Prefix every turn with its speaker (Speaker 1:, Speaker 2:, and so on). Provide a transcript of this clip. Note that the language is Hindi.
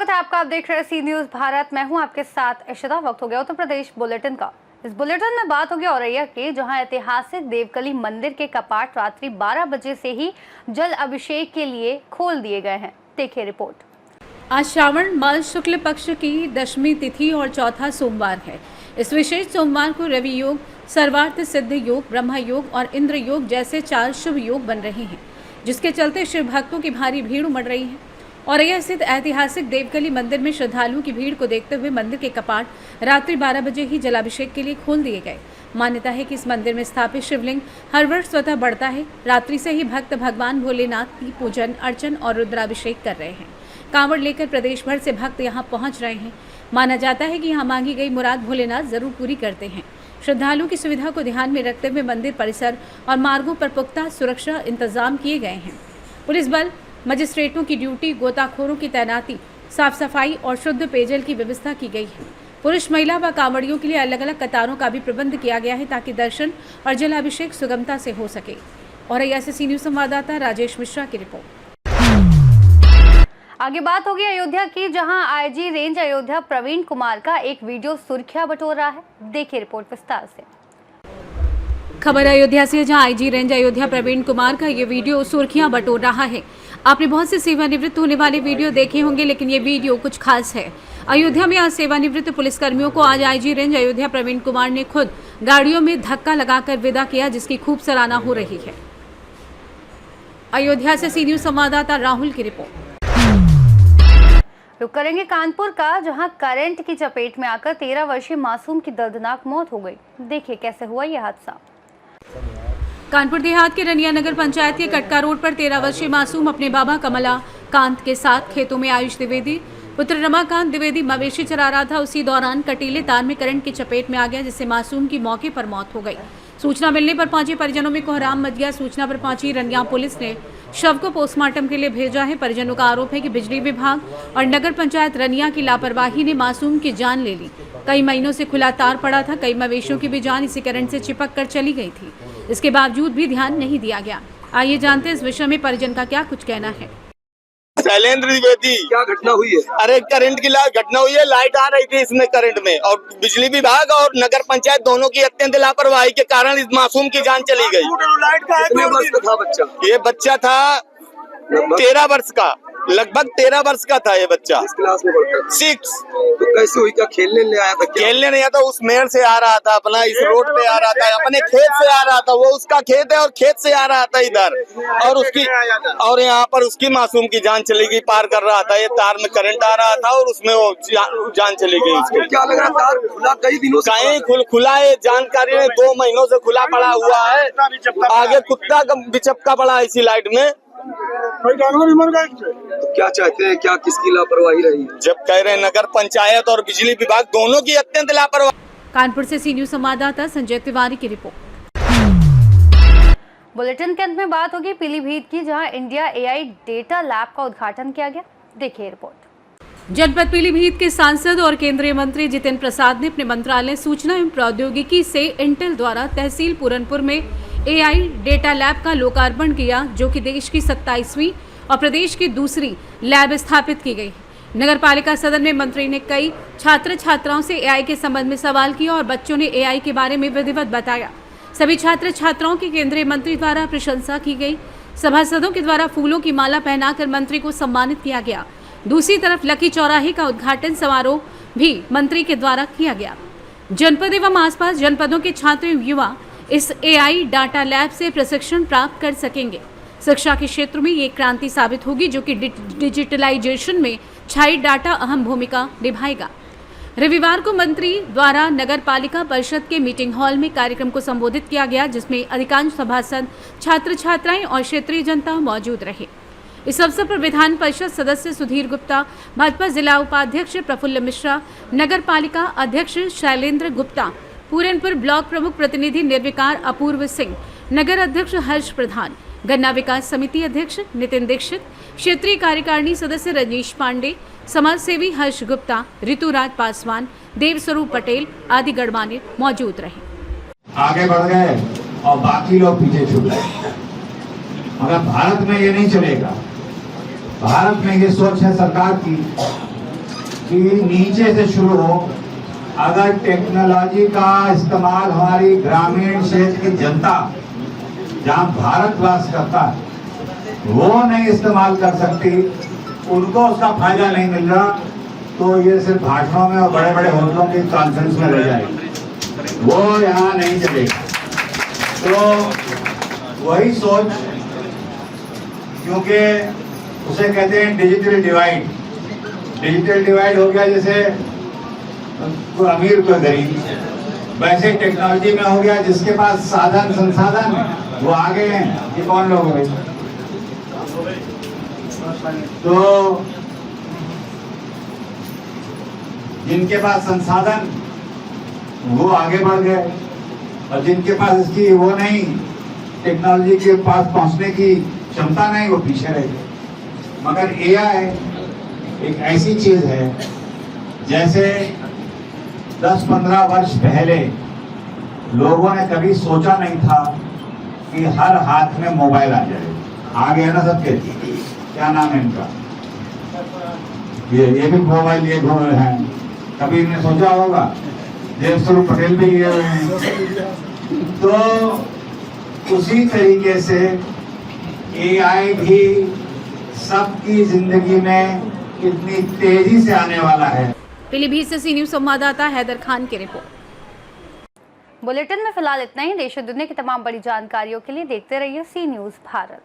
Speaker 1: स्वागत है आपका। आप देख रहे हैं सी न्यूज भारत। मैं हूं आपके साथ इशिता। वक्त हो गया उत्तर प्रदेश बुलेटिन का। इस बुलेटिन में बात होगी औरैया के, जहां ऐतिहासिक देवकली मंदिर के कपाट रात्रि 12 बजे से ही जल अभिषेक के लिए खोल दिए गए हैं। देखिए रिपोर्ट।
Speaker 2: आज श्रावण मास शुक्ल पक्ष की दशमी तिथि और चौथा सोमवार है। इस विशेष सोमवार को रवि योग, सर्वार्थ सिद्ध योग, ब्रह्म योग और इंद्र योग जैसे 4 शुभ योग बन रहे हैं, जिसके चलते शिव भक्तों की भारी भीड़ उमड़ रही है। औरैया स्थित ऐतिहासिक देवकली मंदिर में श्रद्धालुओं की भीड़ को देखते हुए मंदिर के कपाट रात्रि 12 बजे ही जलाभिषेक के लिए खोल दिए गए। मान्यता है कि इस मंदिर में स्थापित शिवलिंग हर वर्ष स्वतः बढ़ता है। रात्रि से ही भक्त भगवान भोलेनाथ की पूजन अर्चन और रुद्राभिषेक कर रहे हैं। कांवड़ लेकर प्रदेश भर से भक्त यहां पहुंच रहे हैं। माना जाता है कि यहां मांगी गई मुराद भोलेनाथ जरूर पूरी करते हैं। श्रद्धालुओं की सुविधा को ध्यान में रखते हुए मंदिर परिसर और मार्गों पर पुख्ता सुरक्षा इंतजाम किए गए हैं। पुलिस बल, मजिस्ट्रेटों की ड्यूटी, गोताखोरों की तैनाती, साफ सफाई और शुद्ध पेयजल की व्यवस्था की गई है। पुरुष, महिला व कांवड़ियों के लिए अलग अलग कतारों का भी प्रबंध किया गया है, ताकि दर्शन और जलाभिषेक सुगमता से हो सके। औरैया से सी न्यूज संवाददाता राजेश मिश्रा की रिपोर्ट।
Speaker 1: आगे बात होगी अयोध्या की, जहां आईजी रेंज अयोध्या प्रवीण कुमार का एक वीडियो सुर्खियां बटोर रहा है। देखिए रिपोर्ट विस्तार से।
Speaker 2: खबर अयोध्या से, जहां आईजी रेंज अयोध्या प्रवीण कुमार का ये वीडियो सुर्खियां बटोर रहा है। आपने बहुत से सेवानिवृत्त होने वाले वीडियो देखे होंगे, लेकिन ये वीडियो कुछ खास है। अयोध्या में आज सेवानिवृत्त पुलिसकर्मियों को आज आईजी रेंज अयोध्या प्रवीण कुमार ने खुद गाड़ियों में धक्का लगाकर विदा किया, जिसकी खूब सराहना हो रही है। अयोध्या से सी न्यूज संवाददाता राहुल की रिपोर्ट।
Speaker 1: रुक करेंगे कानपुर का, जहां करंट की चपेट में आकर 13 वर्षीय मासूम की दर्दनाक मौत हो गई। देखिए कैसे हुआ यह हादसा।
Speaker 2: कानपुर देहात के रनिया नगर पंचायत के कटका रोड पर 13 वर्षीय मासूम अपने बाबा कमला कांत के साथ खेतों में आयुष द्विवेदी पुत्र रमाकांत द्विवेदी मवेशी चरा रहा था। उसी दौरान कटीले तार में करंट की चपेट में आ गया, जिससे मासूम की मौके पर मौत हो गई। सूचना मिलने पर पहुंचे परिजनों में कोहराम मच गया। सूचना पर पहुंची रनिया पुलिस ने शव को पोस्टमार्टम के लिए भेजा है। परिजनों का आरोप है कि बिजली विभाग और नगर पंचायत रनिया की लापरवाही ने मासूम की जान ले ली। कई महीनों से खुला तार पड़ा था। कई मवेशियों की भी जान इसी करंट से चिपक कर चली गई थी। इसके बावजूद भी ध्यान नहीं दिया गया। आइए जानते हैं इस विषय में परिजन का क्या कुछ कहना है।
Speaker 3: शैलेंद्र द्विवेदी,
Speaker 4: क्या घटना हुई है?
Speaker 3: अरे करंट की घटना हुई है। लाइट आ रही थी इसमें करंट में, और बिजली विभाग और नगर पंचायत दोनों की अत्यंत लापरवाही के कारण इस मासूम की जान चली गई।
Speaker 4: कितने वर्ष का था बच्चा?
Speaker 3: ये बच्चा था 13 वर्ष का, लगभग 13 वर्ष का था ये बच्चा।
Speaker 4: किस क्लास में पढ़ता था?
Speaker 3: 6।
Speaker 4: तो कैसे हुई? क्या खेलने ले आया था?
Speaker 3: खेलने नहीं आता, उस मेड़ से आ रहा था, अपना इस रोड पे आ रहा था, अपने खेत से आ रहा था। वो उसका खेत है और खेत से आ रहा था इधर, और उसकी और यहाँ पर उसकी मासूम की जान चली गई। पार कर रहा था, ये तार में करंट आ रहा था और उसमें वो जान चली गई उसकी।
Speaker 4: क्या लग रहा तार खुला? कई दिनों से
Speaker 3: कहीं खुला है, जानकारी में 2 महीनों से खुला पड़ा हुआ है। आगे कुत्ता का बिचपका पड़ा है इसी लाइट में।
Speaker 4: तो क्या चाहते हैं? क्या किसकी लापरवाही रही है?
Speaker 3: जब कह रहे हैं नगर पंचायत और बिजली विभाग दोनों की अत्यंत लापरवाही।
Speaker 2: कानपुर से सी न्यूज संवाददाता संजय तिवारी की रिपोर्ट।
Speaker 1: बुलेटिन के अंत में बात होगी पीलीभीत की, जहां इंडिया एआई डेटा लैब का उद्घाटन किया गया। देखिए रिपोर्ट।
Speaker 2: जनपद पीलीभीत के सांसद और केंद्रीय मंत्री जितेंद्र प्रसाद ने अपने मंत्रालय सूचना एवं प्रौद्योगिकी से इंटेल द्वारा तहसील पूरनपुर में एआई डेटा लैब का लोकार्पण किया, जो कि देश की 27वीं और प्रदेश की दूसरी लैब स्थापित की गई। नगर पालिका सदन में मंत्री ने कई छात्र छात्राओं से एआई के संबंध में सवाल किया और बच्चों ने एआई के बारे में विधिवत बताया। सभी छात्र छात्राओं की केंद्रीय मंत्री द्वारा प्रशंसा की गई। सभासदों के द्वारा फूलों की माला पहनाकर मंत्री को सम्मानित किया गया। दूसरी तरफ लकी चौराहे का उद्घाटन समारोह भी मंत्री के द्वारा किया गया। जनपद एवं आसपास जनपदों के छात्र एवं युवा इस एआई डाटा लैब से प्रशिक्षण प्राप्त कर सकेंगे। शिक्षा के क्षेत्र में ये क्रांति साबित होगी, जो कि डिजिटलाइजेशन में छाई डाटा अहम भूमिका निभाएगा। रविवार को मंत्री द्वारा नगर पालिका परिषद के मीटिंग हॉल में कार्यक्रम को संबोधित किया गया, जिसमें अधिकांश सभासद, छात्र छात्राएं और क्षेत्रीय जनता मौजूद रहे। इस अवसर पर विधान परिषद सदस्य सुधीर गुप्ता, भाजपा जिला उपाध्यक्ष प्रफुल्ल मिश्रा, नगर पालिका अध्यक्ष शैलेंद्र गुप्ता, पूरनपुर ब्लॉक प्रमुख प्रतिनिधि निर्विकार अपूर्व सिंह, नगर अध्यक्ष हर्ष प्रधान, गन्ना विकास समिति अध्यक्ष नितिन दीक्षित, क्षेत्रीय कार्यकारिणी सदस्य रजनीश पांडे, समाज सेवी हर्ष गुप्ता, ऋतुराज पासवान, देवस्वरूप पटेल आदि गणमान्य मौजूद रहे।
Speaker 5: आगे बढ़ गए और बाकी लोग पीछे छूट गए। मगर भारत में ये नहीं चलेगा। भारत में ये सोच है सरकार की कि नीचे से शुरू हो। अगर टेक्नोलॉजी का इस्तेमाल हमारी ग्रामीण क्षेत्र की जनता जहां भारत वास करता है वो नहीं इस्तेमाल कर सकती, उनको उसका फायदा नहीं मिल रहा, तो ये सिर्फ भाषणों में और बड़े बड़े होटलों की कॉन्फ्रेंस में रह जाएगी, वो यहाँ नहीं चलेगा। तो वही सोच, क्योंकि उसे कहते हैं डिजिटल डिवाइड। डिजिटल डिवाइड हो गया जैसे कोई अमीर कोई गरीब, वैसे टेक्नोलॉजी में हो गया जिसके पास साधन संसाधन वो आगे हैं, ये कौन लोग हैं? तो जिनके पास संसाधन वो आगे बढ़ गए और जिनके पास इसकी वो नहीं, टेक्नोलॉजी के पास पहुंचने की क्षमता नहीं, वो पीछे रह गए। मगर एआई एक ऐसी चीज है जैसे 10-15 वर्ष पहले लोगों ने कभी सोचा नहीं था कि हर हाथ में मोबाइल आ जाए। आ गया ना सबके, क्या नाम है इनका, ये भी मोबाइल लिए घूम रहे हैं, कभी इन्हें सोचा होगा? देवस्वरूप पटेल भी गए हुए हैं। तो उसी तरीके से एआई भी सबकी जिंदगी में कितनी तेजी से आने वाला है।
Speaker 2: पीलीभीत से सी न्यूज संवाददाता हैदर खान की रिपोर्ट।
Speaker 1: बुलेटिन में फिलहाल इतना ही। देश और दुनिया की तमाम बड़ी जानकारियों के लिए देखते रहिए सी न्यूज़ भारत।